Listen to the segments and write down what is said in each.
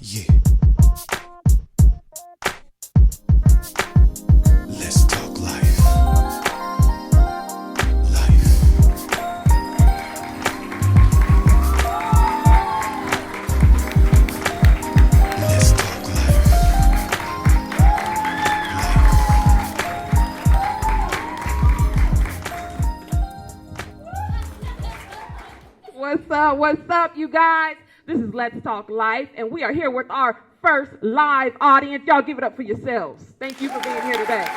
Yeah. Let's talk life. Life. Let's talk life. What's up, you guys? This is Let's Talk Life, and we are here with our first live audience. Y'all give it up for yourselves. Thank you for being here today.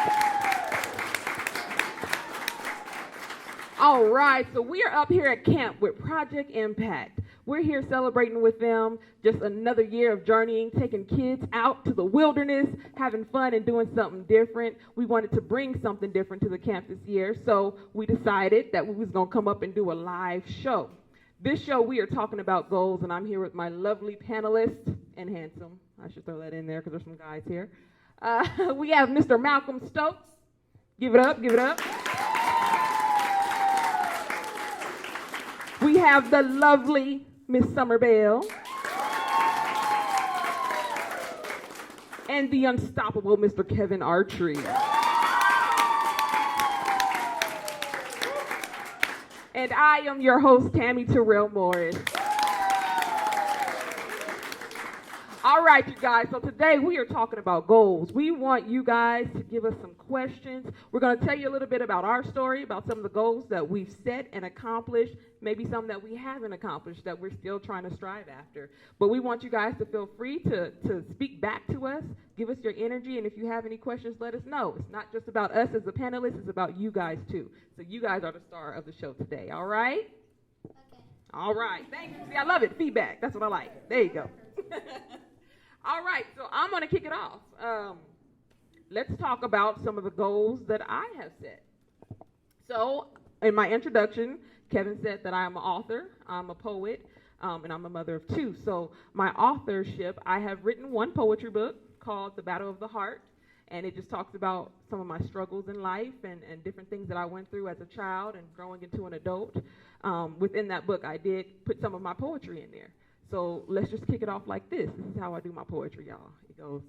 All right, so we are up here at camp with Project Impact. We're here celebrating with them just another year of journeying, taking kids out to the wilderness, having fun and doing something different. We wanted to bring something different to the camp this year, so we decided that we was going to come up and do a live show. This show, we are talking about goals, and I'm here with my lovely panelists and handsome. I should throw that in there because there's some guys here. We have Mr. Malcolm Stokes. Give it up, give it up. We have the lovely Miss Summer Bell. And the unstoppable Mr. Kevin Archery. And I am your host, Tammy Terrell Morris. All right, you guys, so today we are talking about goals. We want you guys to give us some questions. We're going to tell you a little bit about our story, about some of the goals that we've set and accomplished, maybe some that we haven't accomplished that we're still trying to strive after. But we want you guys to feel free to speak back to us, give us your energy, and if you have any questions, let us know. It's not just about us as a panelist, it's about you guys too. So you guys are the star of the show today, all right? Okay. All right, thank you. See, I love it. Feedback, that's what I like. There you go. All right, so I'm going to kick it off. Let's talk about some of the goals that I have set. So in my introduction, Kevin said that I am an author, I'm a poet, and I'm a mother of two. So my authorship, I have written one poetry book called The Battle of the Heart, and it just talks about some of my struggles in life and different things that I went through as a child and growing into an adult. Within that book, I did put some of my poetry in there. So let's just kick it off like this. This is how I do my poetry, y'all. It goes,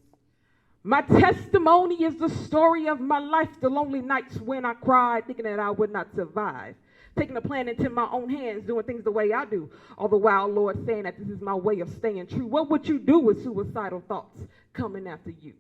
my testimony is the story of my life, the lonely nights when I cried, thinking that I would not survive. Taking the plan into my own hands, doing things the way I do. All the while, Lord, saying that this is my way of staying true. What would you do with suicidal thoughts coming after you?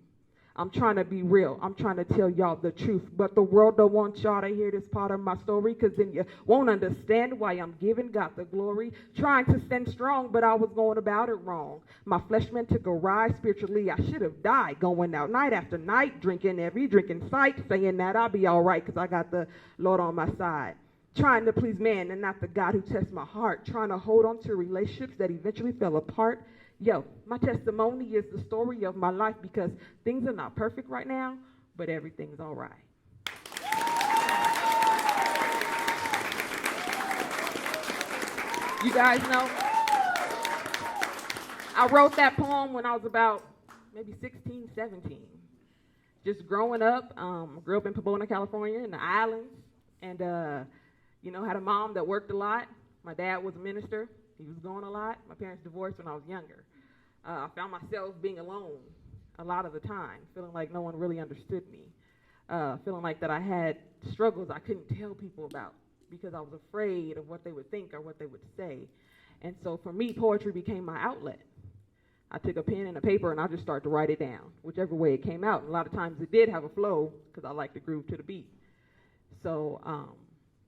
I'm trying to be real. I'm trying to tell y'all the truth. But the world don't want y'all to hear this part of my story, because then you won't understand why I'm giving God the glory. Trying to stand strong, but I was going about it wrong. My flesh man took a ride spiritually. I should have died, going out night after night, drinking every drink in sight, saying that I'll be all right because I got the Lord on my side. Trying to please man and not the God who tests my heart. Trying to hold on to relationships that eventually fell apart. Yo, my testimony is the story of my life, because things are not perfect right now, but everything's all right. You guys know, I wrote that poem when I was about maybe 16, 17. Just growing up, grew up in Pomona, California, in the islands, and had a mom that worked a lot. My dad was a minister. He was gone a lot. My parents divorced when I was younger. I found myself being alone a lot of the time, feeling like no one really understood me, feeling like that I had struggles I couldn't tell people about because I was afraid of what they would think or what they would say. And so for me, poetry became my outlet. I took a pen and a paper and I just started to write it down, whichever way it came out. And a lot of times it did have a flow because I like to groove to the beat. So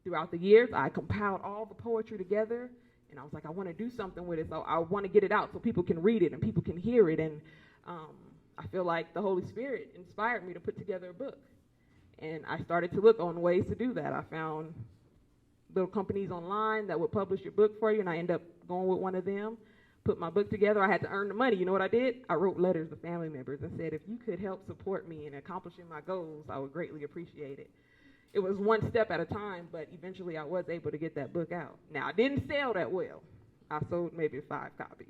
throughout the years, I compiled all the poetry together. And I was like, I want to do something with it, so I want to get it out so people can read it and people can hear it. And I feel like the Holy Spirit inspired me to put together a book. And I started to look on ways to do that. I found little companies online that would publish your book for you, and I ended up going with one of them, put my book together. I had to earn the money. You know what I did? I wrote letters to family members and said, if you could help support me in accomplishing my goals, I would greatly appreciate it. It was one step at a time, but eventually I was able to get that book out. Now, I didn't sell that well. I sold maybe 5 copies,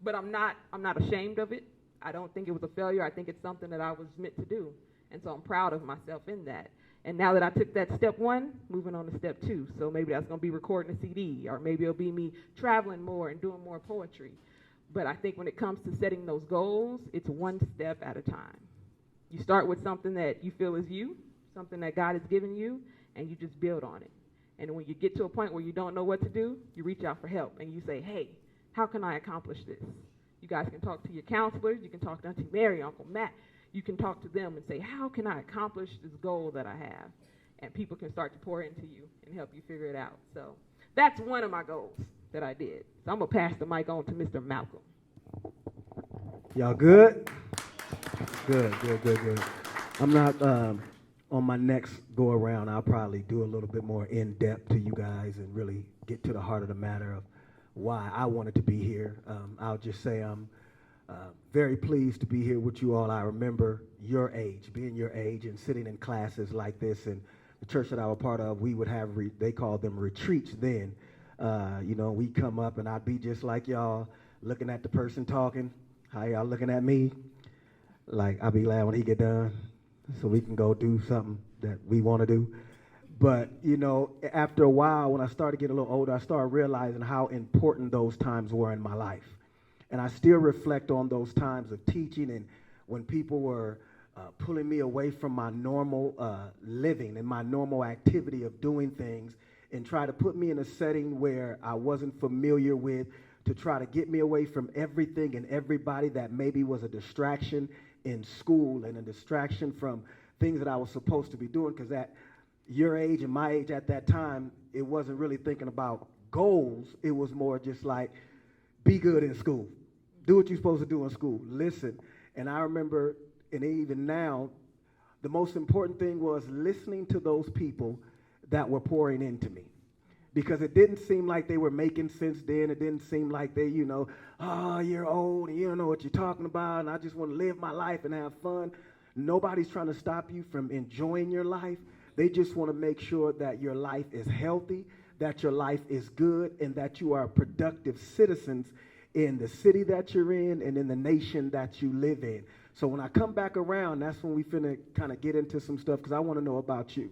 but I'm not ashamed of it. I don't think it was a failure. I think it's something that I was meant to do, and so I'm proud of myself in that. And now that I took that step 1, moving on to step 2. So maybe that's going to be recording a CD, or maybe it'll be me traveling more and doing more poetry. But I think when it comes to setting those goals, it's one step at a time. You start with something that you feel is you, something that God has given you, and you just build on it. And when you get to a point where you don't know what to do, you reach out for help and you say, hey, how can I accomplish this? You guys can talk to your counselors. You can talk to Auntie Mary, Uncle Matt. You can talk to them and say, how can I accomplish this goal that I have? And people can start to pour into you and help you figure it out. So that's one of my goals that I did. So I'm going to pass the mic on to Mr. Malcolm. Y'all good? Good. I'm not, on my next go around, I'll probably do a little bit more in depth to you guys and really get to the heart of the matter of why I wanted to be here. I'll just say I'm very pleased to be here with you all. I remember your age, being your age and sitting in classes like this. And the church that I was part of, we would have, they called them retreats then. We'd come up and I'd be just like y'all, looking at the person talking. How y'all looking at me? Like, I'll be glad when he get done so we can go do something that we want to do. But, after a while, when I started getting a little older, I started realizing how important those times were in my life. And I still reflect on those times of teaching and when people were pulling me away from my normal living and my normal activity of doing things and try to put me in a setting where I wasn't familiar with, to try to get me away from everything and everybody that maybe was a distraction in school and a distraction from things that I was supposed to be doing, because at your age and my age at that time, it wasn't really thinking about goals. It was more just like, be good in school. Do what you're supposed to do in school. Listen. And I remember, and even now, the most important thing was listening to those people that were pouring into me. Because it didn't seem like they were making sense then. It didn't seem like they, you're old and you don't know what you're talking about and I just want to live my life and have fun. Nobody's trying to stop you from enjoying your life. They just want to make sure that your life is healthy, that your life is good, and that you are productive citizens in the city that you're in and in the nation that you live in. So when I come back around, that's when we finna kind of get into some stuff because I want to know about you.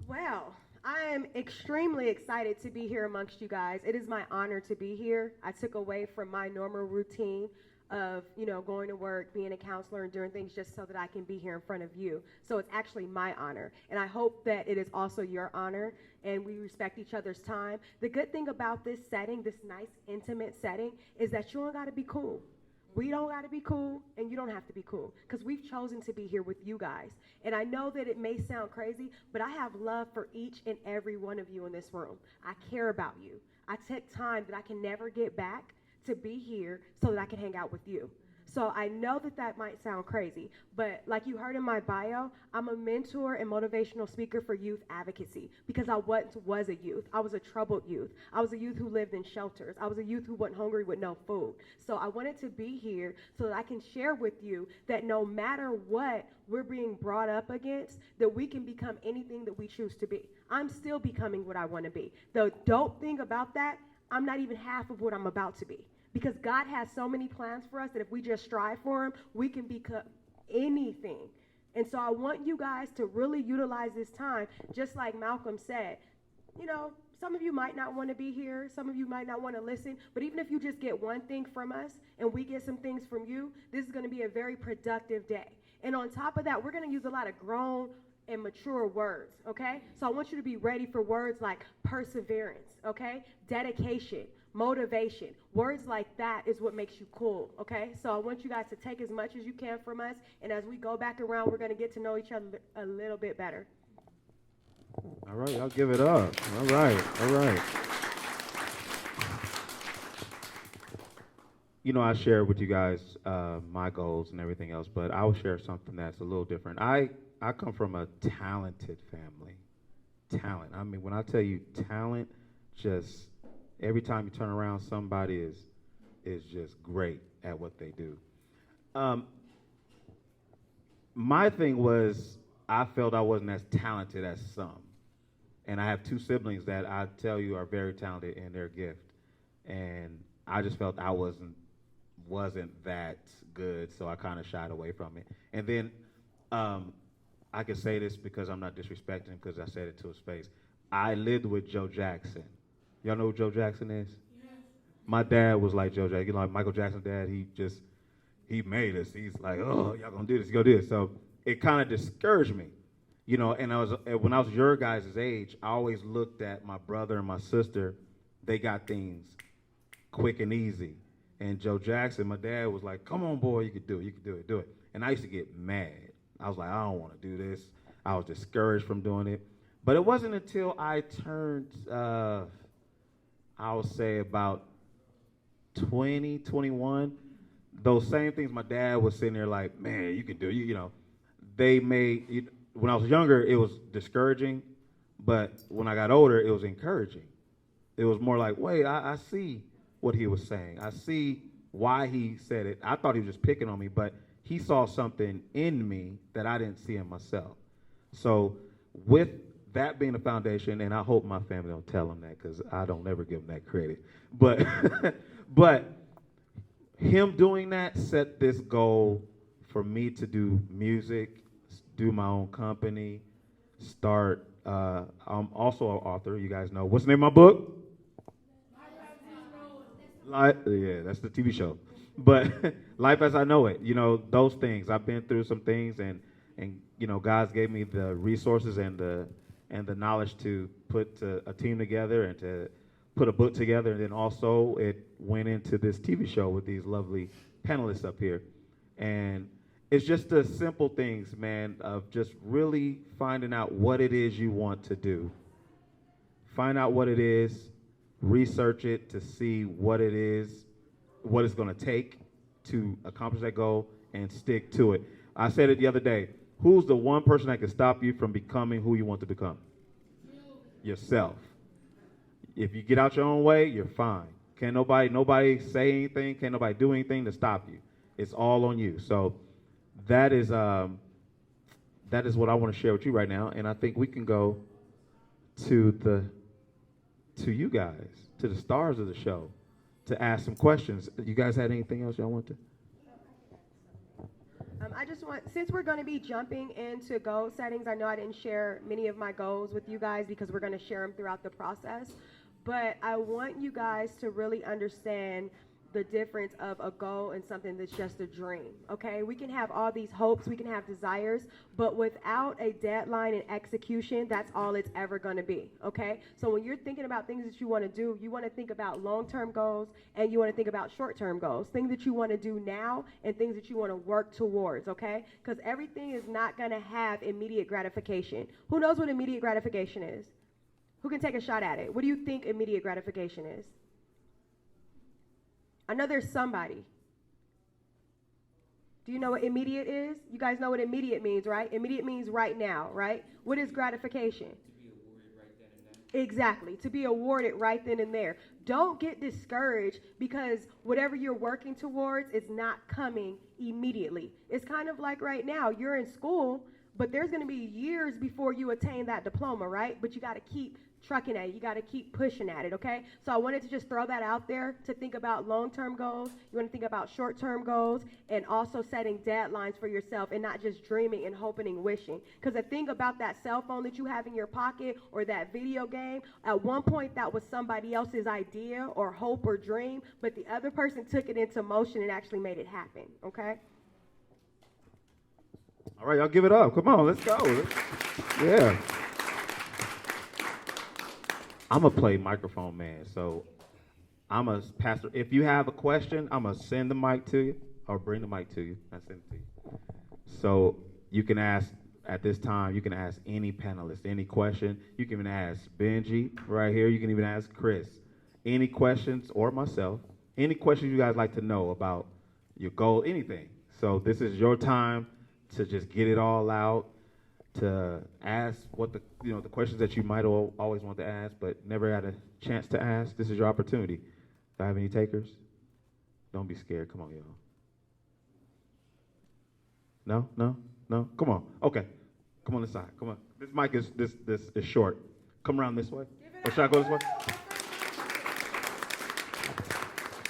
Well, I am extremely excited to be here amongst you guys. It is my honor to be here. I took away from my normal routine of, going to work, being a counselor, and doing things just so that I can be here in front of you. So it's actually my honor. And I hope that it is also your honor, and we respect each other's time. The good thing about this setting, this nice, intimate setting, is that you don't got to be cool. We don't got to be cool, and you don't have to be cool, because we've chosen to be here with you guys. And I know that it may sound crazy, but I have love for each and every one of you in this room. I care about you. I take time that I can never get back to be here so that I can hang out with you. So I know that that might sound crazy, but like you heard in my bio, I'm a mentor and motivational speaker for youth advocacy because I once was a youth. I was a troubled youth. I was a youth who lived in shelters. I was a youth who went hungry with no food. So I wanted to be here so that I can share with you that no matter what we're being brought up against, that we can become anything that we choose to be. I'm still becoming what I want to be. The dope thing about that, I'm not even half of what I'm about to be. Because God has so many plans for us that if we just strive for them, we can become anything. And so I want you guys to really utilize this time, just like Malcolm said. Some of you might not want to be here. Some of you might not want to listen. But even if you just get one thing from us and we get some things from you, this is going to be a very productive day. And on top of that, we're going to use a lot of grown and mature words, okay? So I want you to be ready for words like perseverance, okay? Dedication, motivation. Words like that is what makes you cool, okay? So I want you guys to take as much as you can from us, and as we go back around, we're going to get to know each other a little bit better. All right, y'all give it up. All right. I shared with you guys my goals and everything else, but I'll share something that's a little different. I come from a talented family. Talent. I mean, when I tell you talent, just every time you turn around, somebody is just great at what they do. My thing was I felt I wasn't as talented as some. And I have two siblings that I tell you are very talented in their gift. And I just felt I wasn't that good, so I kind of shied away from it. And then I can say this because I'm not disrespecting because I said it to his face. I lived with Joe Jackson. Y'all know who Joe Jackson is? Yes. My dad was like Joe Jackson, like Michael Jackson's dad. He made us. He's like, oh, y'all gonna do this, go do this. So it kind of discouraged me, And when I was your guys' age, I always looked at my brother and my sister. They got things quick and easy. And Joe Jackson, my dad was like, come on, boy, you can do it, do it. And I used to get mad. I was like, I don't want to do this. I was discouraged from doing it. But it wasn't until I turned, I would say about 20, 21, those same things my dad was sitting there like, man, you can do it. They made, when I was younger, it was discouraging. But when I got older, it was encouraging. It was more like, wait, I see what he was saying. I see why he said it. I thought he was just picking on me, but he saw something in me that I didn't see in myself. So with that being the foundation, and I hope my family don't tell him that because I don't ever give him that credit. But but him doing that set this goal for me to do music, do my own company, start. I'm also an author. You guys know. What's the name of my book? Yeah, that's the TV show. But Life as I Know It, those things. I've been through some things, and God's gave me the resources and the knowledge to put a team together and to put a book together. And then also it went into this TV show with these lovely panelists up here. And it's just the simple things, man, of just really finding out what it is you want to do. Find out what it is, research it to see what it is, what it's going to take to accomplish that goal, and stick to it. I said it the other day. Who's the one person that can stop you from becoming who you want to become? Yourself. If you get out your own way, you're fine. Can't nobody say anything, can't nobody do anything to stop you. It's all on you. So that is what I want to share with you right now, and I think we can go to you guys, to the stars of the show, to ask some questions. You guys had anything else y'all want to? I just want, since we're going to be jumping into goal settings, I know I didn't share many of my goals with you guys because we're going to share them throughout the process, but I want you guys to really understand the difference of a goal and something that's just a dream, okay? We can have all these hopes, we can have desires, but without a deadline and execution, that's all it's ever going to be, okay? So when you're thinking about things that you want to do, you want to think about long-term goals and you want to think about short-term goals, things that you want to do now and things that you want to work towards, okay? Because everything is not going to have immediate gratification. Who knows what immediate gratification is? Who can take a shot at it? What do you think immediate gratification is? I know there's somebody. Do you know what immediate is? You guys know what immediate means, right? Immediate means right now, right? What is gratification? To be awarded right then and there. Exactly, to be awarded right then and there. Don't get discouraged because whatever you're working towards is not coming immediately. It's kind of like right now, you're in school, but there's going to be years before you attain that diploma, right? But you got to keep trucking at it. You got to keep pushing at it, okay? So I wanted to just throw that out there to think about long-term goals. You want to think about short-term goals and also setting deadlines for yourself and not just dreaming and hoping and wishing. Because the thing about that cell phone that you have in your pocket or that video game, at one point that was somebody else's idea or hope or dream, but the other person took it into motion and actually made it happen, okay? All right, y'all give it up. Come on, let's go. Yeah. I'm a play microphone man, so I'm a pastor. If you have a question, I'm going to send the mic to you or bring the mic to you. I send it to you. So you can ask at this time, you can ask any panelist, any question. You can even ask Benji right here. You can even ask Chris. Any questions, or myself, any questions you guys like to know about your goal, anything. So this is your time to just get it all out, to ask what the questions that you might always want to ask but never had a chance to ask. This is your opportunity. Do I have any takers? Don't be scared. Come on, y'all. No? Come on. Okay. Come on this side. Come on. This mic is this is short. Come around this way. Or should I go this way?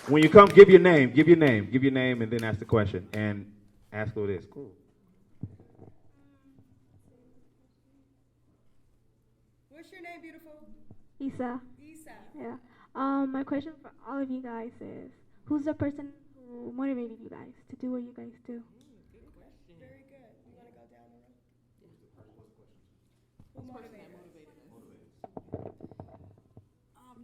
When you come, give your name, and then ask the question. And ask who it is. Cool. What's your name, beautiful? Isa. Isa. Yeah. My question for all of you guys is, who's the person who motivated you guys to do what you guys do? Very good. You want to go down the road?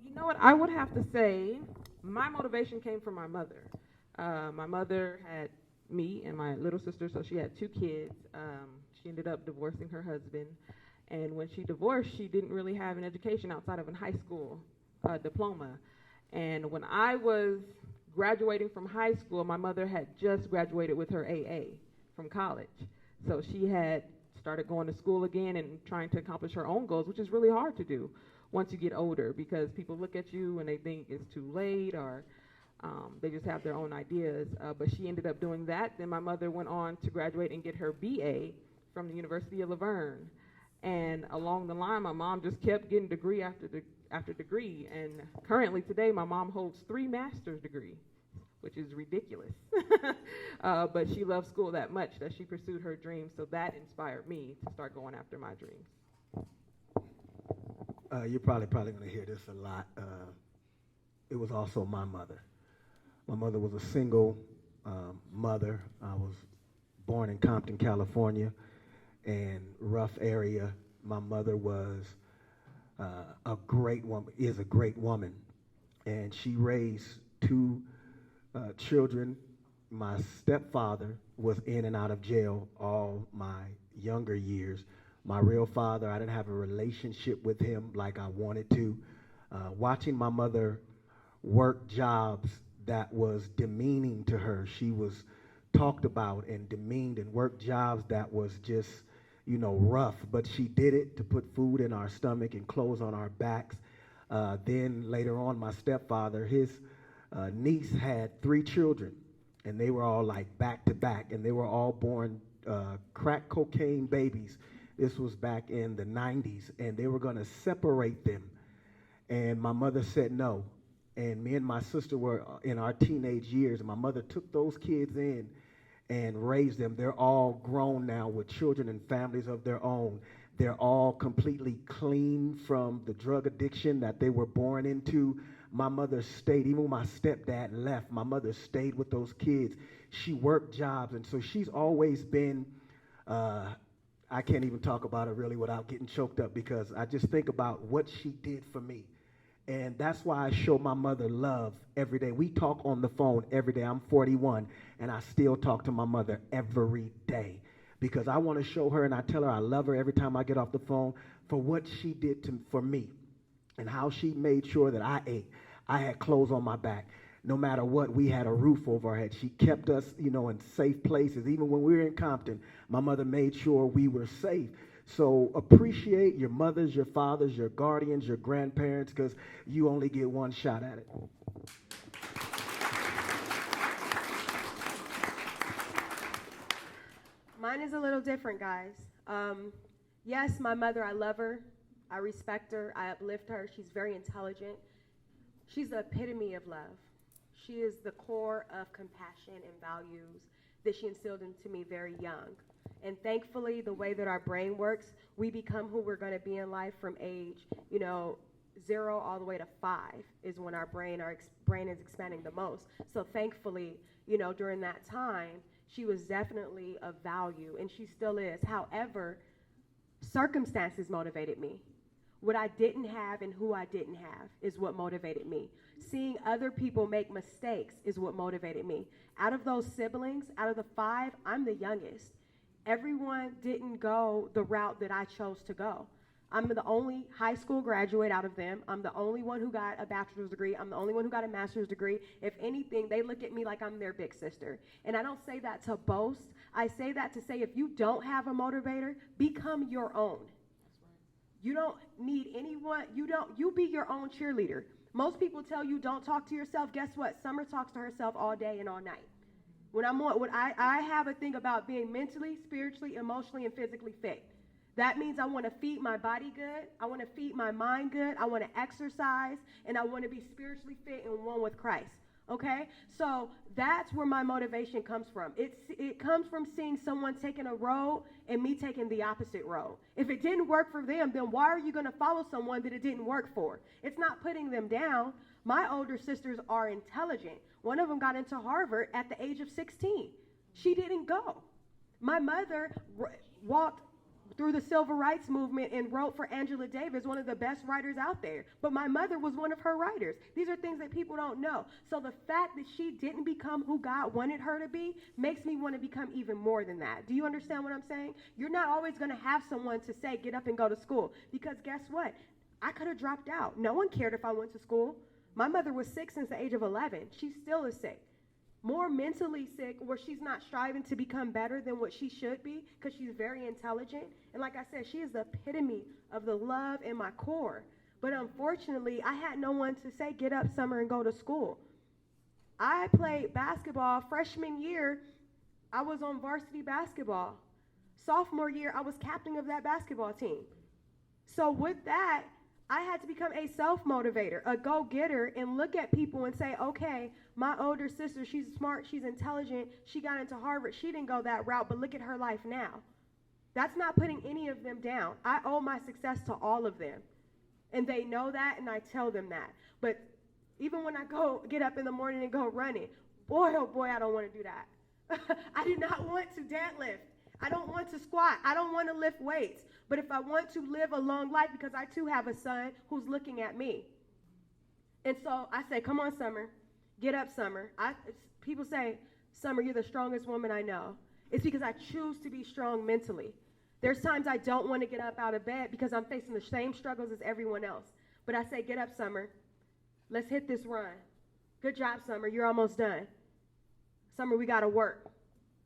You know what? I would have to say my motivation came from my mother. My mother had me and my little sister, so she had 2 kids. She ended up divorcing her husband. And when she divorced, she didn't really have an education outside of a high school diploma. And when I was graduating from high school, my mother had just graduated with her AA from college. So she had started going to school again and trying to accomplish her own goals, which is really hard to do once you get older, because people look at you and they think it's too late, or they just have their own ideas. But she ended up doing that. Then my mother went on to graduate and get her BA from the University of Laverne. And along the line, my mom just kept getting degree after degree. And currently today, my mom holds 3 master's degrees, which is ridiculous. But she loved school that much that she pursued her dreams. So that inspired me to start going after my dreams. You're probably going to hear this a lot. It was also my mother. My mother was a single mother. I was born in Compton, California, and rough area. My mother was a great woman, is a great woman, and she raised 2 children. My stepfather was in and out of jail all my younger years. My real father, I didn't have a relationship with him like I wanted to. Watching my mother work jobs that was demeaning to her. She was talked about and demeaned, and worked jobs that was just, rough. But she did it to put food in our stomach and clothes on our backs. Then later on, my stepfather, his niece had 3 children, and they were all like back to back, and they were all born crack cocaine babies. This was back in the 90s, and they were going to separate them. And my mother said no. And me and my sister were in our teenage years, and my mother took those kids in and raised them. They're all grown now with children and families of their own. They're all completely clean from the drug addiction that they were born into. My mother stayed, even when my stepdad left, my mother stayed with those kids. She worked jobs, and so she's always been, I can't even talk about her really without getting choked up, because I just think about what she did for me. And that's why I show my mother love every day. We talk on the phone every day. I'm 41, and I still talk to my mother every day, because I want to show her, and I tell her I love her every time I get off the phone for what she did for me, and how she made sure that I ate. I had clothes on my back. No matter what, we had a roof over our head. She kept us, in safe places. Even when we were in Compton, my mother made sure we were safe. So appreciate your mothers, your fathers, your guardians, your grandparents, because you only get one shot at it. Mine is a little different, guys. Yes, my mother, I love her. I respect her. I uplift her. She's very intelligent. She's the epitome of love. She is the core of compassion and values that she instilled into me very young. And thankfully, the way that our brain works, we become who we're going to be in life from age, 0 all the way to 5 is when our brain is expanding the most. So thankfully, during that time, she was definitely of value, and she still is. However, circumstances motivated me. What I didn't have and who I didn't have is what motivated me. Seeing other people make mistakes is what motivated me. Out of those siblings, out of the 5, I'm the youngest. Everyone didn't go the route that I chose to go. I'm the only high school graduate out of them. I'm the only one who got a bachelor's degree. I'm the only one who got a master's degree. If anything, they look at me like I'm their big sister. And I don't say that to boast. I say that to say if you don't have a motivator, become your own. You don't need anyone. You be your own cheerleader. Most people tell you don't talk to yourself. Guess what? Summer talks to herself all day and all night. I have a thing about being mentally, spiritually, emotionally, and physically fit. That means I want to feed my body good. I want to feed my mind good. I want to exercise, and I want to be spiritually fit and one with Christ. Okay? So that's where my motivation comes from. It comes from seeing someone taking a road and me taking the opposite road. If it didn't work for them, then why are you going to follow someone that it didn't work for? It's not putting them down. My older sisters are intelligent. One of them got into Harvard at the age of 16. She didn't go. My mother walked through the civil rights movement and wrote for Angela Davis, one of the best writers out there. But my mother was one of her writers. These are things that people don't know. So the fact that she didn't become who God wanted her to be makes me want to become even more than that. Do you understand what I'm saying? You're not always going to have someone to say, get up and go to school. Because guess what? I could have dropped out. No one cared if I went to school. My mother was sick since the age of 11. She still is sick. More mentally sick, where she's not striving to become better than what she should be, because she's very intelligent. And like I said, she is the epitome of the love in my core. But unfortunately, I had no one to say, get up, Summer, and go to school. I played basketball freshman year. I was on varsity basketball. Sophomore year, I was captain of that basketball team. So with that, I had to become a self-motivator, a go-getter, and look at people and say, okay, my older sister, she's smart, she's intelligent, she got into Harvard, she didn't go that route, but look at her life now. That's not putting any of them down. I owe my success to all of them. And they know that, and I tell them that. But even when I get up in the morning and go running, boy, oh boy, I don't want to do that. I do not want to deadlift. I don't want to squat. I don't want to lift weights. But if I want to live a long life, because I too have a son who's looking at me. And so I say, come on, Summer. Get up, Summer. People say, Summer, you're the strongest woman I know. It's because I choose to be strong mentally. There's times I don't want to get up out of bed because I'm facing the same struggles as everyone else. But I say, get up, Summer. Let's hit this run. Good job, Summer. You're almost done. Summer, we got to work.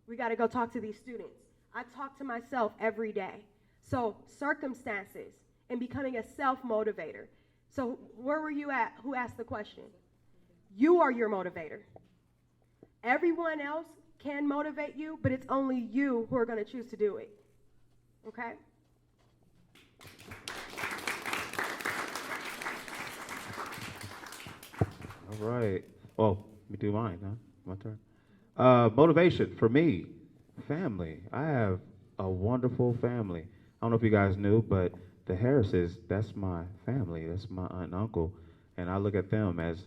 We got to go talk to these students. I talk to myself every day. So circumstances and becoming a self-motivator. So where were you at? Who asked the question? You are your motivator. Everyone else can motivate you, but it's only you who are going to choose to do it. Okay? All right. Oh, let me do mine, huh? My turn. Motivation for me, family. I have a wonderful family. I don't know if you guys knew, but the Harrises, that's my family. That's my aunt and uncle. And I look at them as,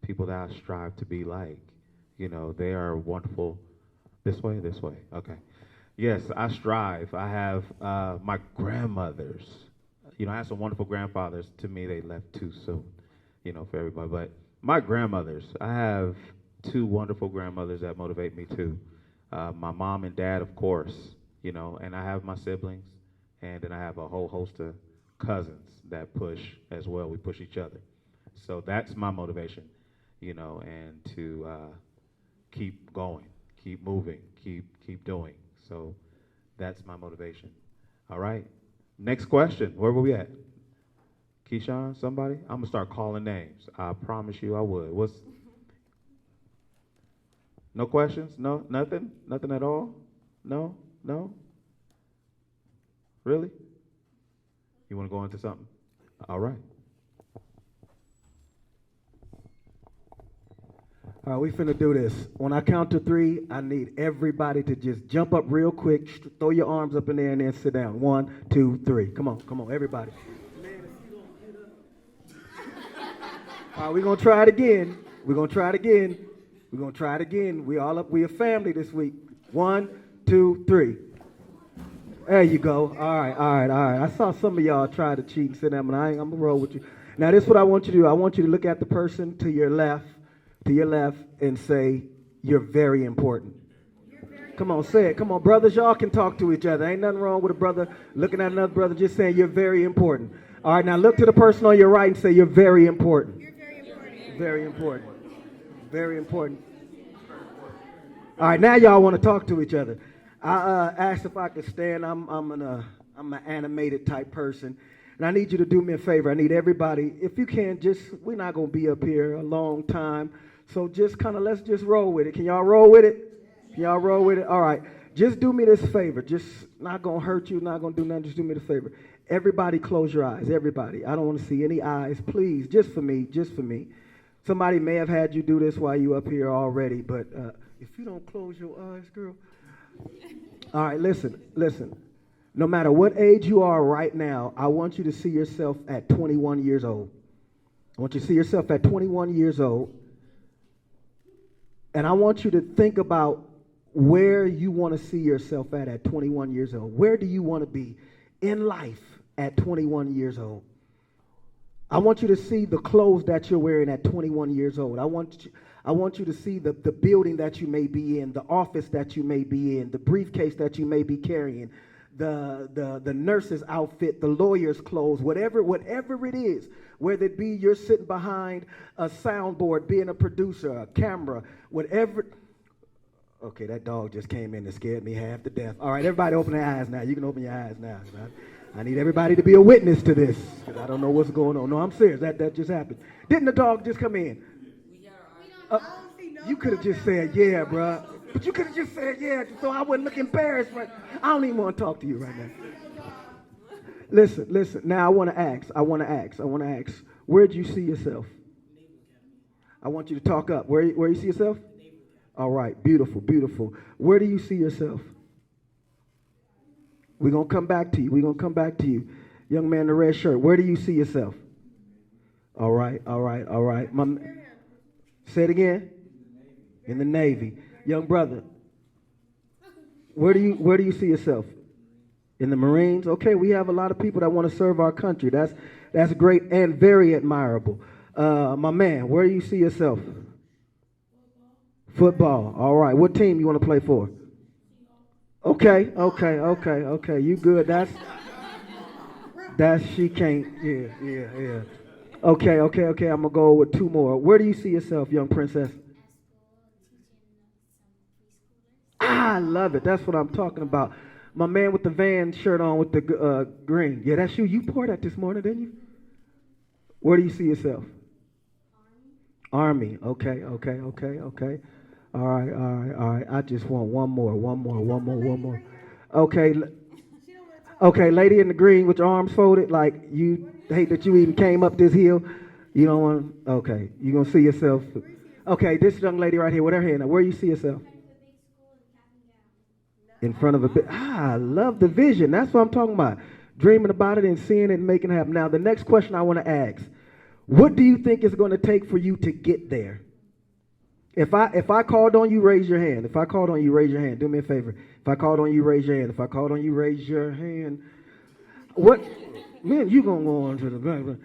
people that I strive to be like. They are wonderful. This way? Okay. Yes, I strive. I have my grandmothers. I have some wonderful grandfathers. To me, they left too soon, for everybody. But my grandmothers, I have two wonderful grandmothers that motivate me too. My mom and dad, of course, and I have my siblings, and then I have a whole host of cousins that push as well. We push each other. So that's my motivation, and to keep going, keep moving, keep doing. So that's my motivation. All right. Next question. Where were we at? Keyshawn, somebody? I'm going to start calling names. I promise you I would. No questions? No? Nothing? Nothing at all? No? Really? You want to go into something? All right. All right, we finna do this. When I count to 3, I need everybody to just jump up real quick, throw your arms up in there, and then sit down. 1, 2, 3. Come on, everybody. All right, we're gonna try it again. We all up. We a family this week. 1, 2, 3. There you go. All right. I saw some of y'all try to cheat and sit down, but I'm gonna roll with you. Now, this is what I want you to do. I want you to look at the person to your left, and say, you're very important. Come on, say it. Come on, brothers, y'all can talk to each other. Ain't nothing wrong with a brother looking at another brother just saying you're very important. All right, now look to the person on your right and say you're very important. You're very important. Very important. All right, now y'all want to talk to each other. I asked if I could stand. I'm an animated type person. And I need you to do me a favor. I need everybody, if you can, we're not going to be up here a long time. So let's just roll with it. Can y'all roll with it? All right. Just do me this favor. Just not going to hurt you, not going to do nothing. Just do me the favor. Everybody close your eyes. Everybody. I don't want to see any eyes. Please, just for me. Somebody may have had you do this while you up here already, but if you don't close your eyes, girl. All right, listen. No matter what age you are right now, I want you to see yourself at 21 years old. I want you to see yourself at 21 years old. And I want you to think about where you want to see yourself at 21 years old. Where do you want to be in life at 21 years old? I want you to see the clothes that you're wearing at 21 years old. I want you to see the building that you may be in, the office that you may be in, the briefcase that you may be carrying, the nurse's outfit, the lawyer's clothes, whatever it is, whether it be you're sitting behind a soundboard, being a producer, a camera, whatever. Okay, that dog just came in and scared me half to death. All right, everybody open their eyes now. You can open your eyes now. I need everybody to be a witness to this, because I don't know what's going on. No, I'm serious. That just happened. Didn't the dog just come in? You could have just said, yeah, bruh. But you could have just said, yeah, so I wouldn't look embarrassed. Right? I don't even want to talk to you right now. Listen. Now I want to ask. Where do you see yourself? I want you to talk up. Where you see yourself? All right, beautiful. Where do you see yourself? We're going to come back to you. Young man in the red shirt, where do you see yourself? All right. Say it again. In the Navy. Young brother, where do you see yourself? In the Marines? Okay, we have a lot of people that want to serve our country. That's great and very admirable. My man, where do you see yourself? Football. All right. What team you want to play for? Okay. You good? That's she can't. Yeah. Okay. I'm gonna go with two more. Where do you see yourself, young princess? I love it. That's what I'm talking about. My man with the Van shirt on with the green. Yeah, that's you. You poured that this morning, didn't you? Where do you see yourself? Army. Okay. All right. I just want one more. Okay, lady in the green with your arms folded, like you hate that you even came up this hill. You don't want. Okay, you gonna see yourself. Okay, this young lady right here with her hand up. Where do you see yourself? In front of a bit. I love the vision. That's what I'm talking about. Dreaming about it and seeing it and making it happen. Now, the next question I want to ask: what do you think it's going to take for you to get there? If I called on you, raise your hand. If I called on you, raise your hand. Do me a favor. If I called on you, raise your hand. If I called on you, raise your hand. What? Man, you gonna go on to the ground.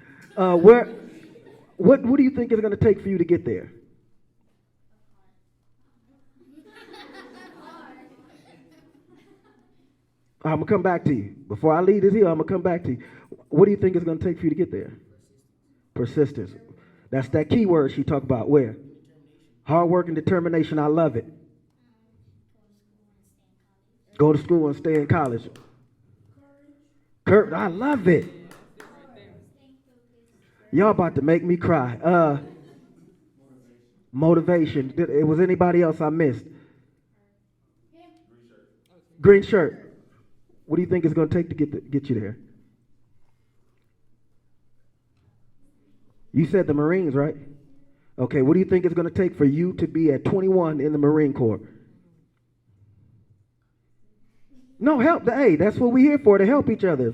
What do you think it's going to take for you to get there? I'm going to come back to you. Before I leave this here, I'm going to come back to you. What do you think it's going to take for you to get there? Persistence. That's that key word she talked about. Where? Hard work and determination. I love it. Go to school and stay in college. Kurt, I love it. Y'all about to make me cry. Motivation. Was anybody else I missed? Green shirt. What do you think it's going to take to get you there? You said the Marines, right? Okay, what do you think it's going to take for you to be at 21 in the Marine Corps? No, help. Hey, that's what we're here for, to help each other.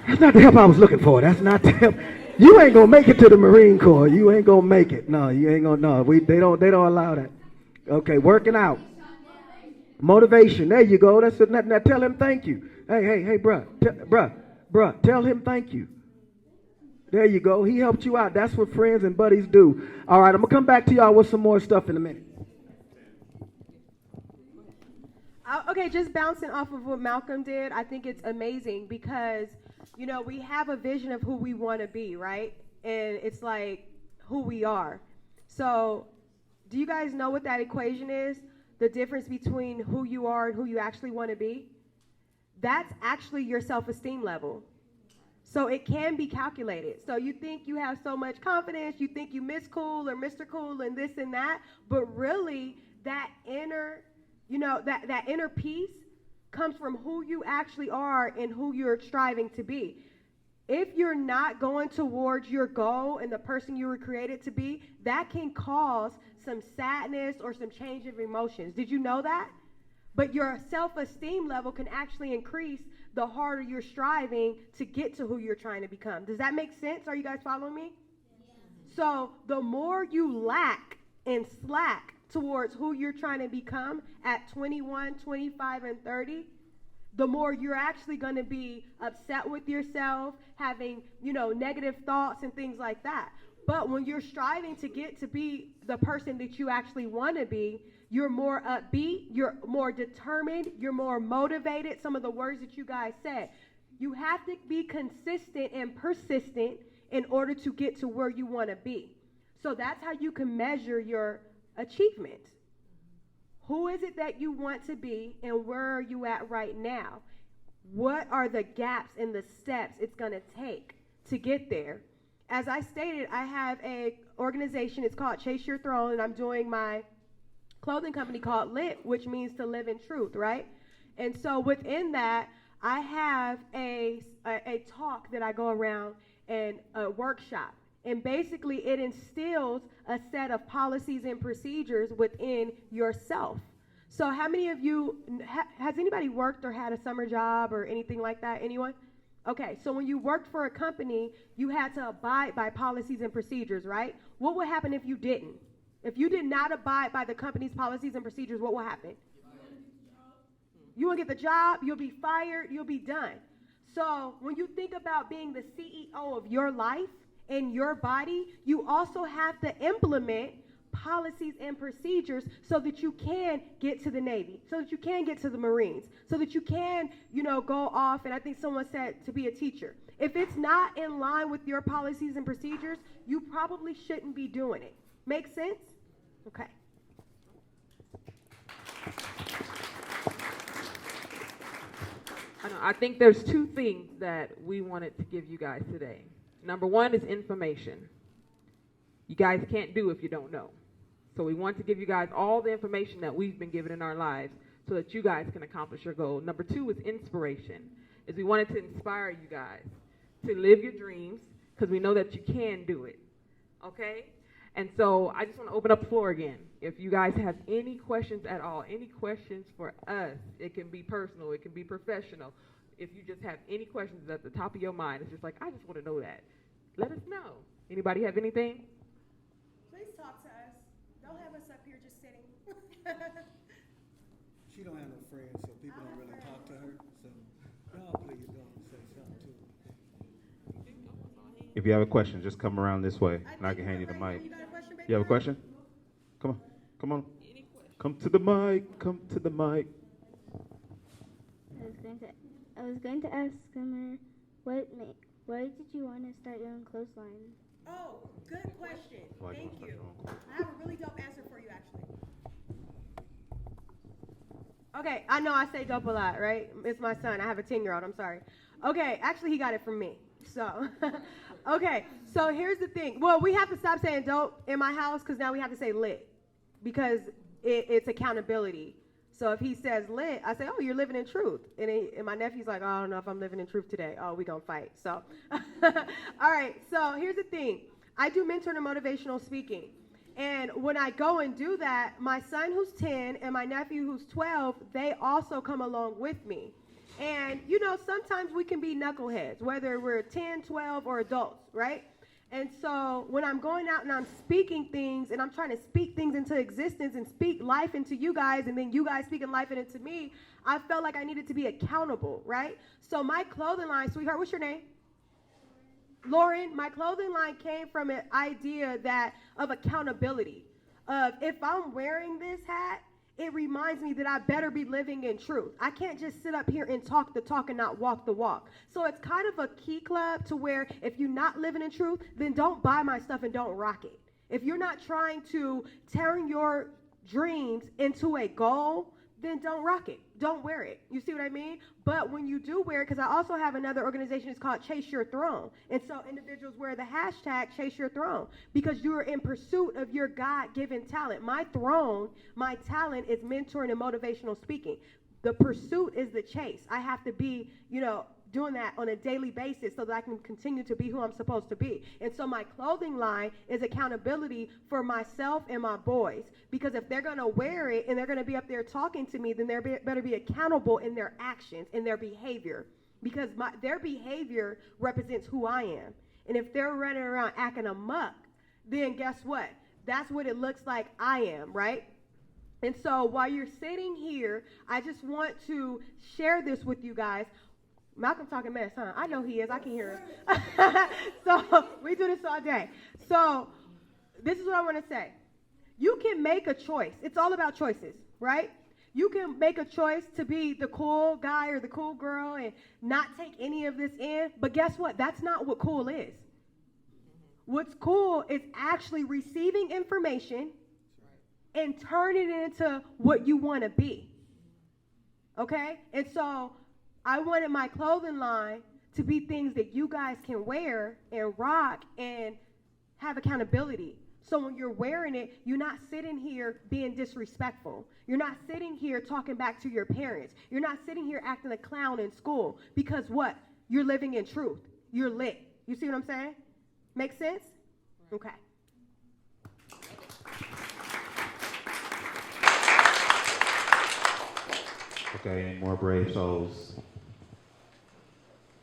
That's not the help I was looking for. That's not the help. You ain't going to make it to the Marine Corps. You ain't going to make it. No, you ain't going to. No, they don't allow that. Okay, working out. Motivation. There you go. That's it. Now tell him thank you. Hey, bruh. Tell him thank you. There you go. He helped you out. That's what friends and buddies do. All right, I'm going to come back to y'all with some more stuff in a minute. Okay, just bouncing off of what Malcolm did, I think it's amazing because, we have a vision of who we want to be, right? And it's like who we are. So do you guys know what that equation is? The difference between who you are and who you actually want to be? That's actually your self-esteem level. So it can be calculated. So you think you have so much confidence, you think you Miss Cool or Mr. Cool and this and that, but really that inner, that inner peace comes from who you actually are and who you're striving to be. If you're not going towards your goal and the person you were created to be, that can cause some sadness or some change of emotions. Did you know that? But your self-esteem level can actually increase the harder you're striving to get to who you're trying to become. Does that make sense? Are you guys following me? Yeah. So the more you lack and slack towards who you're trying to become at 21, 25, and 30, the more you're actually going to be upset with yourself, having, negative thoughts and things like that. But when you're striving to get to be the person that you actually want to be, you're more upbeat, you're more determined, you're more motivated. Some of the words that you guys said. You have to be consistent and persistent in order to get to where you want to be. So that's how you can measure your achievement. Who is it that you want to be, and where are you at right now? What are the gaps and the steps it's going to take to get there? As I stated, I have an organization. It's called Chase Your Throne, and I'm doing my clothing company called Lyfe, which means to live in truth, right? And so within that, I have a talk that I go around and a workshop. And basically, it instills a set of policies and procedures within yourself. So how many of you, has anybody worked or had a summer job or anything like that? Anyone? Okay, so when you worked for a company, you had to abide by policies and procedures, right? What would happen if you didn't? If you did not abide by the company's policies and procedures, what will happen? You won't get the job, you'll be fired, you'll be done. So when you think about being the CEO of your life and your body, you also have to implement policies and procedures so that you can get to the Navy, so that you can get to the Marines, so that you can, go off, and I think someone said to be a teacher. If it's not in line with your policies and procedures, you probably shouldn't be doing it. Make sense? Okay. I think there's two things that we wanted to give you guys today. Number one is information. You guys can't do if you don't know. So we want to give you guys all the information that we've been given in our lives so that you guys can accomplish your goal. Number two is inspiration. Is we wanted to inspire you guys to live your dreams because we know that you can do it. Okay? And so I just want to open up the floor again. If you guys have any questions at all, any questions for us, it can be personal, it can be professional. If you just have any questions at the top of your mind, it's just like, I just want to know that. Let us know. Anybody have anything? Please talk to us. Don't have us up here just sitting. She don't have no friends, so people don't really talk to her. So y'all please don't say something to her. If you have a question, just come around this way, and I can hand you the mic. You have a question? Come on. Come on. Come to the mic. Come to the mic. I was going to ask Summer, why did you want to start your own clothesline? Oh, good question. Why do you Thank want to you. start your own I have a really dope answer for you, actually. Okay, I know I say dope a lot, right? It's my son. I have a 10-year-old. I'm sorry. Okay, actually, he got it from me. So, okay, so here's the thing. Well, we have to stop saying dope in my house because now we have to say lit because it's accountability. So if he says lit, I say, oh, you're living in truth. And my nephew's like, oh, I don't know if I'm living in truth today. Oh, we gonna fight. So, all right, so here's the thing. I do mentor and motivational speaking. And when I go and do that, my son who's 10 and my nephew who's 12, they also come along with me. And, sometimes we can be knuckleheads, whether we're 10, 12, or adults, right? And so when I'm going out and I'm speaking things and I'm trying to speak things into existence and speak life into you guys and then you guys speaking life into me, I felt like I needed to be accountable, right? So my clothing line, sweetheart, what's your name? Lauren, my clothing line came from an idea of accountability. Of if I'm wearing this hat, it reminds me that I better be living in truth. I can't just sit up here and talk the talk and not walk the walk. So it's kind of a key club to where if you're not living in truth, then don't buy my stuff and don't rock it. If you're not trying to turn your dreams into a goal, then don't rock it. Don't wear it. You see what I mean? But when you do wear it, because I also have another organization, it's called Chase Your Throne. And so individuals wear the hashtag Chase Your Throne because you are in pursuit of your God-given talent. My throne, my talent is mentoring and motivational speaking. The pursuit is the chase. I have to be, doing that on a daily basis so that I can continue to be who I'm supposed to be. And so my clothing line is accountability for myself and my boys, because if they're going to wear it and they're going to be up there talking to me, then they better be accountable in their actions, in their behavior, because their behavior represents who I am. And if they're running around acting amok, then guess what? That's what it looks like I am, right? And so while you're sitting here, I just want to share this with you guys. Malcolm talking mess, huh? I know he is. I can hear him. So we do this all day. So this is what I want to say. You can make a choice. It's all about choices, right? You can make a choice to be the cool guy or the cool girl and not take any of this in. But guess what? That's not what cool is. What's cool is actually receiving information and turning it into what you want to be. Okay? And so I wanted my clothing line to be things that you guys can wear and rock and have accountability. So when you're wearing it, you're not sitting here being disrespectful. You're not sitting here talking back to your parents. You're not sitting here acting a clown in school, because what? You're living in truth. You're lit. You see what I'm saying? Make sense? Okay. Okay, any more brave souls?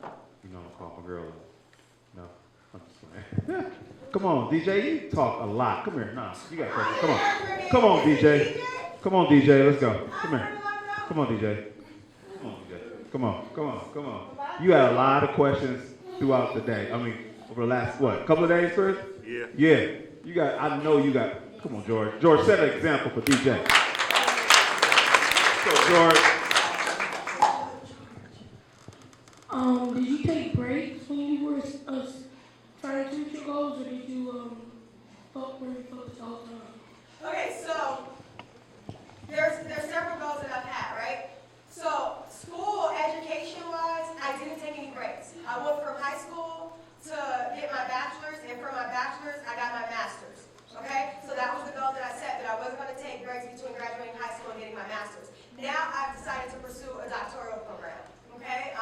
You know, I'm calling my girl. No, I'm just playing. Come on, DJ, you talk a lot. Come here, nah, you got questions. Come on, come on, DJ. Come on, DJ, let's go. Come here. Come on, DJ. Come on, DJ. Come on, come on, come on. You had a lot of questions throughout the day. I mean, over the last, what, couple of days, Chris? Yeah. Yeah. You got, I know you got, come on, George. George, set an example for DJ. So, George. Did you take breaks when you were trying to reach your goals, or did you were you focused all the time? Okay, so there's several goals that I've had, right? So school, education-wise, I didn't take any breaks. I went from high school to get my bachelor's, and from my bachelor's, I got my master's. Okay? So that was the goal that I set, that I wasn't going to take breaks between graduating high school and getting my master's. Now I've decided to pursue a doctoral program. Okay?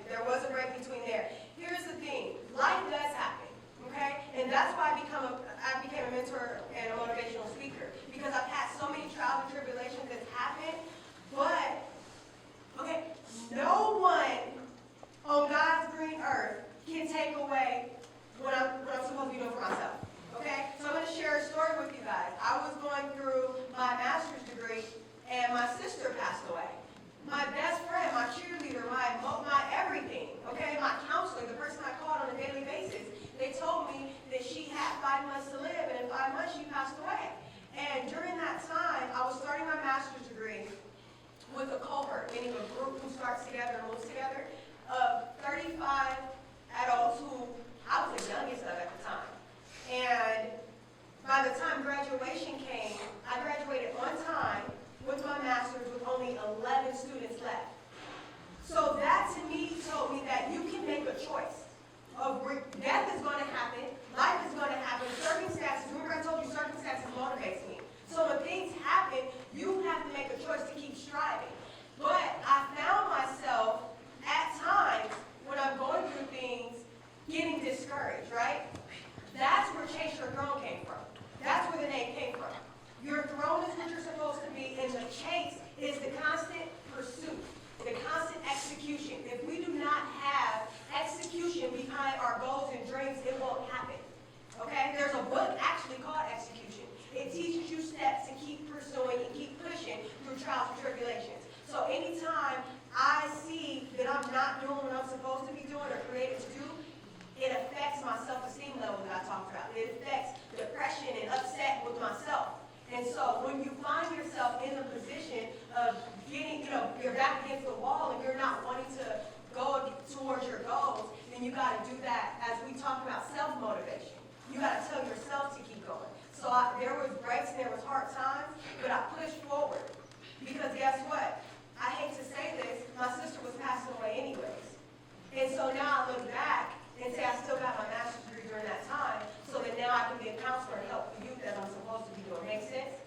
There was a break between there. Here's the thing. Life does happen. Okay? And that's why I became a mentor and a motivational speaker, because I've had so many trials and tribulations that's happened. But, okay, no one on God's green earth can take away what I'm supposed to be doing for myself. Okay? So I'm going to share a story with you guys. I was going through my master's degree, and my sister passed away. My best friend, my cheerleader, my everything, okay, my counselor, the person I called on a daily basis, they told me that she had 5 months to live, and in 5 months she passed away. And during that time, I was starting my master's degree with a cohort, meaning a group who starts together and moves together, of 35 adults who I was the youngest of at the time. And by the time graduation came, I graduated on time with my master's with only 11 students left. So that to me told me that you can make a choice of death is going to happen, life is going to happen, circumstances, remember I told you circumstances motivates me. So when things happen, you have to make a choice to keep striving. But I found myself at times when I'm going through things getting discouraged, right? That's where Chase Your Throne came from. That's where the name came from. Your throne is what you're supposed to be, and the chase is the constant pursuit, the constant execution. If we do not have execution behind our goals and dreams, it won't happen. Okay? There's a book actually called Execution. It teaches you steps to keep pursuing and keep pushing through trials and tribulations. So anytime I see that I'm not doing what I'm supposed to be doing or created to do, it affects my self-esteem level that I talked about. It affects depression and upset with myself. And so when you find yourself in the position of getting, you're back against the wall and you're not wanting to go towards your goals, then you got to do that, as we talk about self-motivation. You got to tell yourself to keep going. So there was breaks and there was hard times, but I pushed forward. Because guess what? I hate to say this, my sister was passing away anyways. And so now I look back and say I still got my master's degree during that time, so that now I can be a counselor and help the youth that I'm supposed to be doing. Make sense?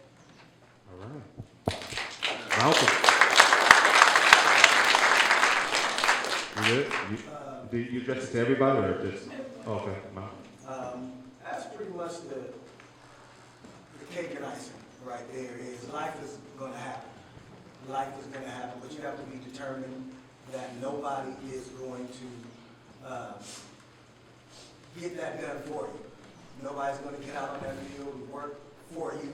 All right. Malcolm. You good? Do you address it to everybody or just? Oh, okay. No. That's pretty much the cake and icing right there. Is life is going to happen. Life is going to happen, but you have to be determined that nobody is going to get that done for you. Nobody's going to get out on that field and work for you.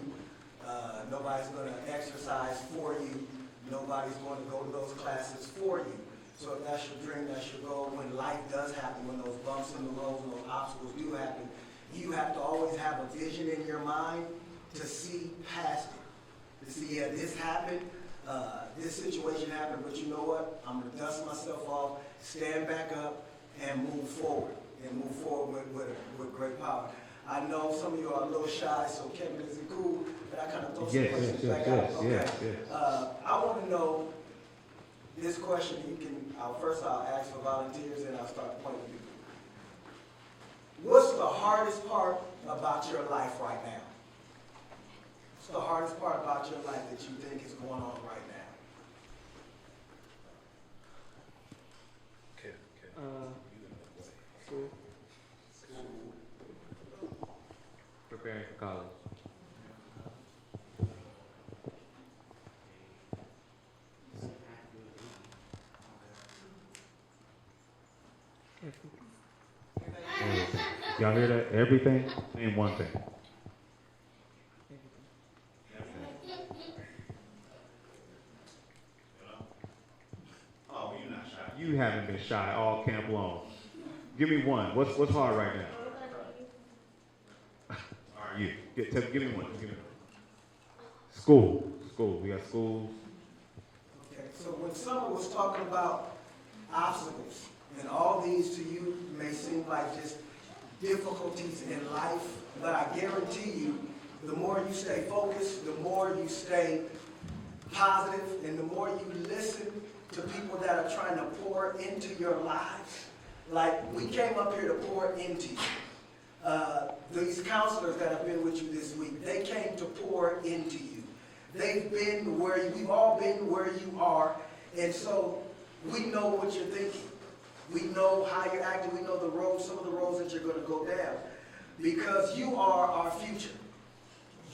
Nobody's going to exercise for you. Nobody's going to go to those classes for you. So if that's your dream, that's your goal. When life does happen, when those bumps in the road and those obstacles do happen, you have to always have a vision in your mind to see past it. To see, yeah, this happened, this situation happened, but you know what? I'm going to dust myself off, stand back up, and move forward. And move forward with great power. I know some of you are a little shy, so Kevin, is it cool that I kind of throw some questions back out? Okay. Yes. I want to know this question. You can, first I'll ask for volunteers and I'll start pointing people. What's the hardest part about your life right now? What's the hardest part about your life that you think is going on right now? Preparing for college. Y'all hear that? Everything and one thing. Oh, you're not shy. You haven't been shy all camp long. Give me one. What's hard right now? All right, you. Give me one. Give me one. School. We got schools. Okay, so when someone was talking about obstacles, and all these to you may seem like just difficulties in life, but I guarantee you, the more you stay focused, the more you stay positive, and the more you listen to people that are trying to pour into your lives. Like, we came up here to pour into you. These counselors that have been with you this week, they came to pour into you. They've been where we've all been where you are, and so we know what you're thinking. We know how you're acting. We know the roads, some of the roads that you're going to go down, because you are our future.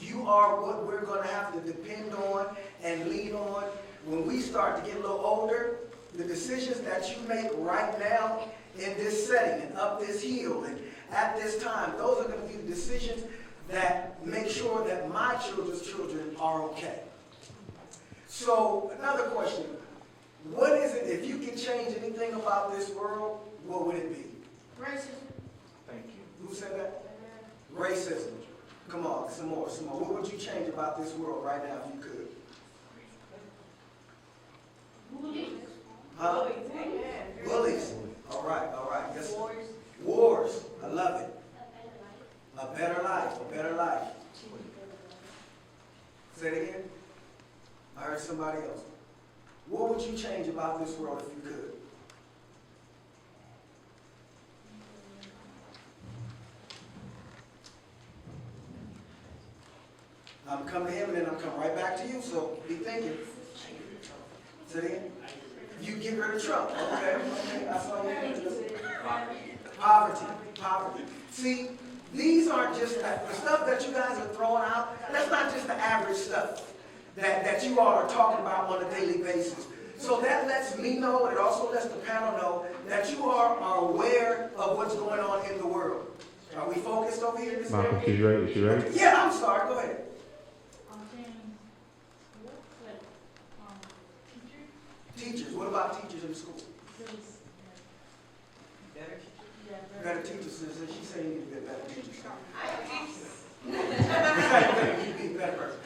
You are what we're going to have to depend on and lean on when we start to get a little older. The decisions that you make right now in this setting and up this hill and at this time, those are going to be the decisions that make sure that my children's children are okay. So another question, what is it, if you could change anything about this world, what would it be? Racism. Thank you. Who said that? Racism. Come on, some more. What would you change about this world right now if you could? Bullies. Huh? Bullies. All right. Yes. Wars. I love it. A better life. Say it again. I heard somebody else. What would you change about this world if you could? I'm coming to him and then I'm coming right back to you, so be thinking. Say it again. You get rid of Trump. Okay. I saw you. Poverty. See, these aren't just the stuff that you guys are throwing out. That's not just the average stuff that you all are talking about on a daily basis. So that lets me know, and it also lets the panel know that you are aware of what's going on in the world. Are we focused over here this Malcolm, morning? she ready? Yeah, I'm sorry. Go ahead. Teachers. What about teachers in the school? Better teachers. She's saying you need to be a better teacher. You need to be a better person.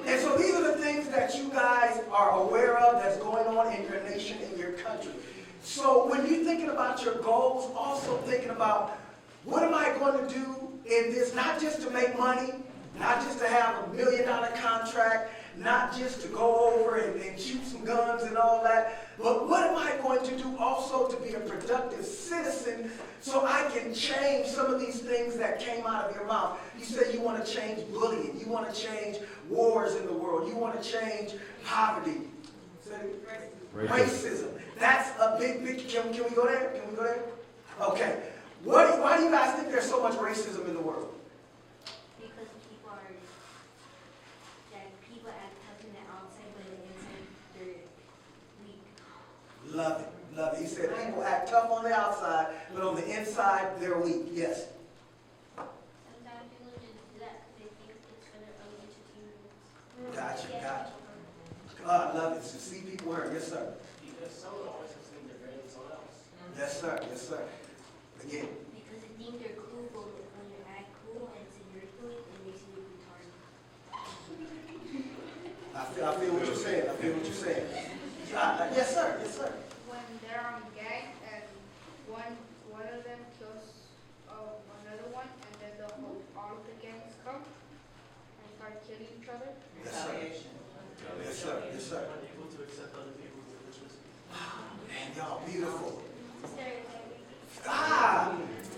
And so these are the things that you guys are aware of that's going on in your nation, in your country. So when you're thinking about your goals, also thinking about what am I going to do in this, not just to make money, not just to have $1 million contract, not just to go over and shoot some guns and all that, but what am I going to do also to be a productive citizen so I can change some of these things that came out of your mouth? You say you want to change bullying, you want to change wars in the world, you want to change poverty. Racism. That's a big, can we go there? Can we go there? Okay. Why do you guys think there's so much racism in the world? Because people act tough on the outside, but on the inside they're weak. Love it. Love it. He said people act tough on the outside, but on the inside they're weak. Yes. Sometimes people just do that because they think it's for their own entertainment. Gotcha. God, love it. So see people hurt. Yes, sir. Because someone always has to think they're better than someone else. Yes, sir. Yes, sir. Again. Because they think they're cool, but when you act cool and say you're cool, it makes you look retarded. I feel what you're saying. Yes, sir. Yes, sir. When they're on gang and one of them kills another one, and then all of the gangs come and start killing each other. Yes, sir. Yes, sir. Yes, sir. Unable to accept other people's differences. Man, y'all beautiful. Stereotyping.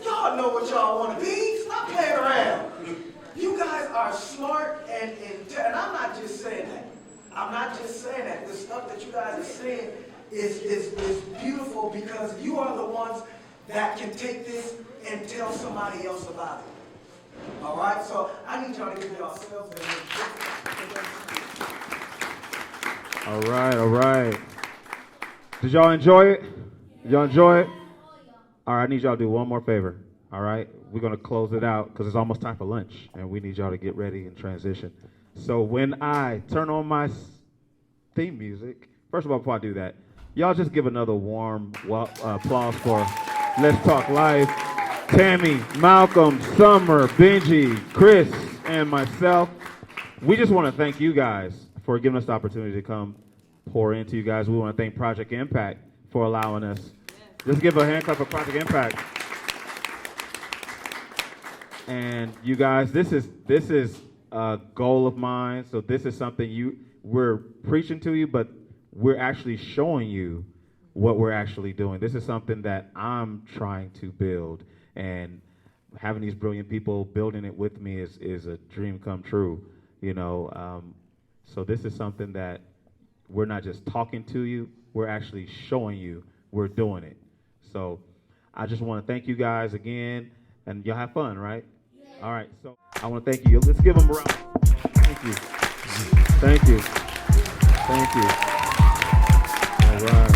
Y'all know what y'all want to be. Stop playing around. You guys are smart and I'm not just saying that. The stuff that you guys are saying is beautiful because you are the ones that can take this and tell somebody else about it. All right? So I need y'all to give yourselves a All right. Did y'all enjoy it? Y'all enjoy it? All right, I need y'all to do one more favor. All right? We're going to close it out because it's almost time for lunch, and we need y'all to get ready and transition. So when I turn on my theme music, first of all, before I do that, y'all just give another warm applause for Let's Talk Life. Tammy, Malcolm, Summer, Benji, Chris, and myself. We just want to thank you guys for giving us the opportunity to come pour into you guys. We want to thank Project Impact for allowing us. Just give a hand clap for Project Impact. And you guys, this is a goal of mine. So this is something we're preaching to you, but we're actually showing you what we're actually doing. This is something that I'm trying to build, and having these brilliant people building it with me is a dream come true. So this is something that we're not just talking to you, we're actually showing you we're doing it. So I just want to thank you guys again, and y'all have fun, right? Yeah. All right, so I want to thank you. Let's give them a round. Thank you. Thank you. Thank you. All right.